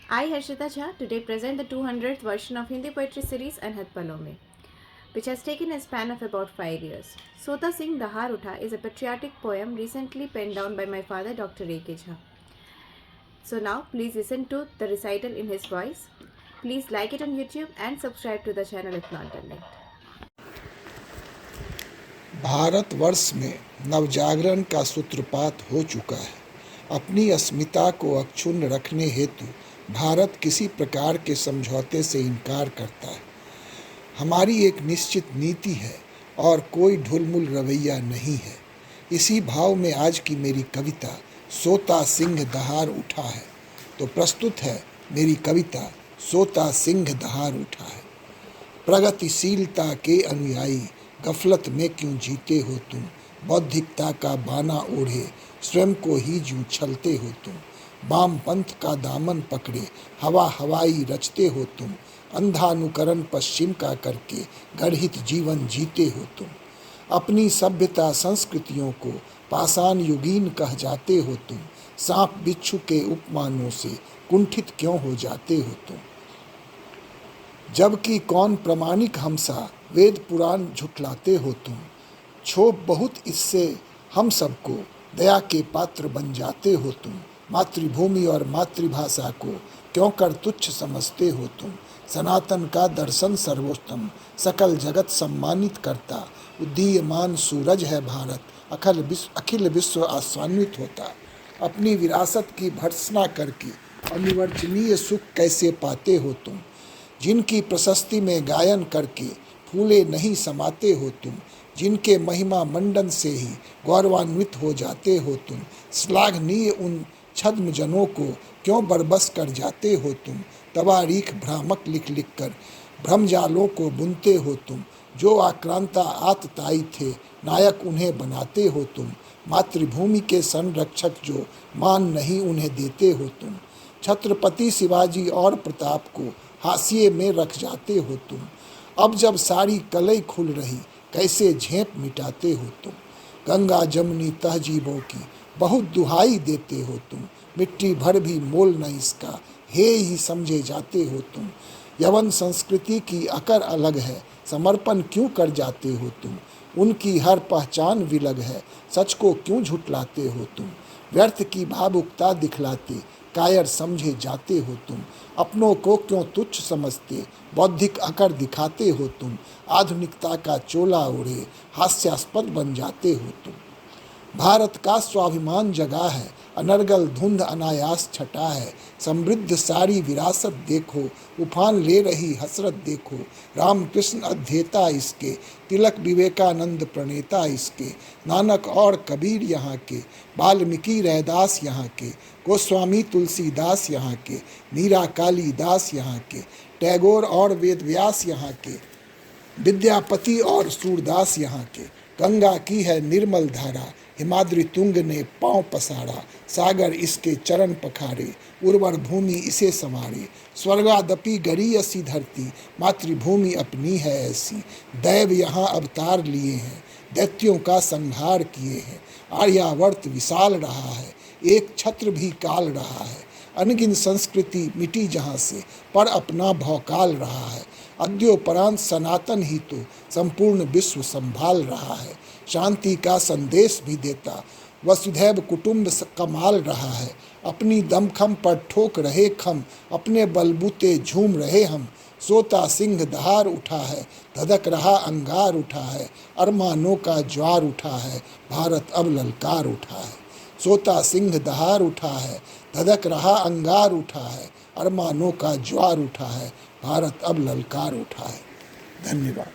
I, Harshita Jha, today present the 200th version of Hindi poetry series Anhat Palon Mein, which has taken a span of about 5 years. Sota Singh Dahar Utha is a patriotic poem recently penned down by my father, Dr. A.K. Jha. So now, please listen to the recital in his voice. Please like it on YouTube and subscribe to the channel if not done yet. Bharatvarsh में नवजागरण का सूत्रपात हो चुका है। अपनी अस्मिता को अक्षुण्ण रखने हेतु भारत किसी प्रकार के समझौते से इनकार करता है। हमारी एक निश्चित नीति है और कोई ढुलमुल रवैया नहीं है। इसी भाव में आज की मेरी कविता सोता सिंह दहार उठा है। तो प्रस्तुत है मेरी कविता सोता सिंह दहार उठा है। प्रगतिशीलता के अनुयायी गफलत में क्यों जीते हो तुम, बौद्धिकता का बाना ओढ़े स्वयं को ही जूं छलते हो तुम, वामपंथ का दामन पकड़े हवा हवाई रचते हो तुम, अंधानुकरण पश्चिम का करके गढ़ित जीवन जीते हो तुम, अपनी सभ्यता संस्कृतियों को पाषाण युगीन कह जाते हो तुम, सांप बिच्छू के उपमानों से कुंठित क्यों हो जाते हो तुम, जबकि कौन प्रमाणिक हमसा वेद पुराण झुठलाते हो तुम, क्षोभ बहुत इससे हम सबको दया के पात्र बन जाते हो तुम, मातृभूमि और मातृभाषा को क्यों कर तुच्छ समझते हो तुम, सनातन का दर्शन सर्वोत्तम सकल जगत सम्मानित करता, उदीयमान सूरज है भारत अखिल विश्व आस्वान्वित होता, अपनी विरासत की भर्त्सना करके अनिवर्चनीय सुख कैसे पाते हो तुम, जिनकी प्रशस्ति में गायन करके फूले नहीं समाते हो तुम, जिनके महिमा मंडन से ही गौरवान्वित हो जाते हो तुम, श्लाघनीय उन छद्म जनों को क्यों बरबस कर जाते हो तुम, तवारीख भ्रामक लिख लिख कर भ्रमजालों को बुनते हो तुम, जो आक्रांता आतताई थे नायक उन्हें बनाते हो तुम, मातृभूमि के संरक्षक जो मान नहीं उन्हें देते हो तुम, छत्रपति शिवाजी और प्रताप को हाशिए में रख जाते हो तुम, अब जब सारी कलई खुल रही कैसे झेप मिटाते हो तुम, गंगा जमुनी तहजीबों की बहुत दुहाई देते हो तुम, मिट्टी भर भी मोल न इसका हे ही समझे जाते हो तुम, यवन संस्कृति की अकर अलग है समर्पण क्यों कर जाते हो तुम, उनकी हर पहचान विलग है सच को क्यों झुठलाते हो तुम, व्यर्थ की भावुकता दिखलाते कायर समझे जाते हो तुम, अपनों को क्यों तुच्छ समझते बौद्धिक अकर दिखाते हो तुम, आधुनिकता का चोला ओढ़े हास्यास्पद बन जाते हो तुम, भारत का स्वाभिमान जगा है अनर्गल धुंध अनायास छटा है, समृद्ध सारी विरासत देखो उफान ले रही हसरत देखो, रामकृष्ण अध्येता इसके तिलक विवेकानंद प्रणेता इसके, नानक और कबीर यहाँ के, वाल्मीकि रैदास यहाँ के, गोस्वामी तुलसीदास यहाँ के, मीरा कालीदास यहाँ के, टैगोर और वेदव्यास यहाँ के, विद्यापति और सूरदास यहाँ के, गंगा की है निर्मल धारा हिमाद्री तुंग ने पांव पसारा, सागर इसके चरण पखारे उर्वर भूमि इसे संवारे, स्वर्गादपि गरी ऐसी धरती मातृभूमि अपनी है ऐसी, दैव यहाँ अवतार लिए हैं दैत्यों का संहार किए हैं, आर्यावर्त विशाल रहा है एक छत्र भी काल रहा है, अनगिन संस्कृति मिटी जहाँ से पर अपना भौकाल रहा है, अद्योपरांत सनातन ही तो संपूर्ण विश्व संभाल रहा है, शांति का संदेश भी देता वसुधैव कुटुंब कमाल रहा है, अपनी दमखम पर ठोक रहे खम अपने बलबूते झूम रहे हम, सोता सिंह दहार उठा है धधक रहा अंगार उठा है, अरमानों का ज्वार उठा है भारत अब ललकार उठा है, सोता सिंह दहार उठा है धधक रहा अंगार उठा है, अरमानों का ज्वार उठा है भारत अब ललकार उठा है। धन्यवाद।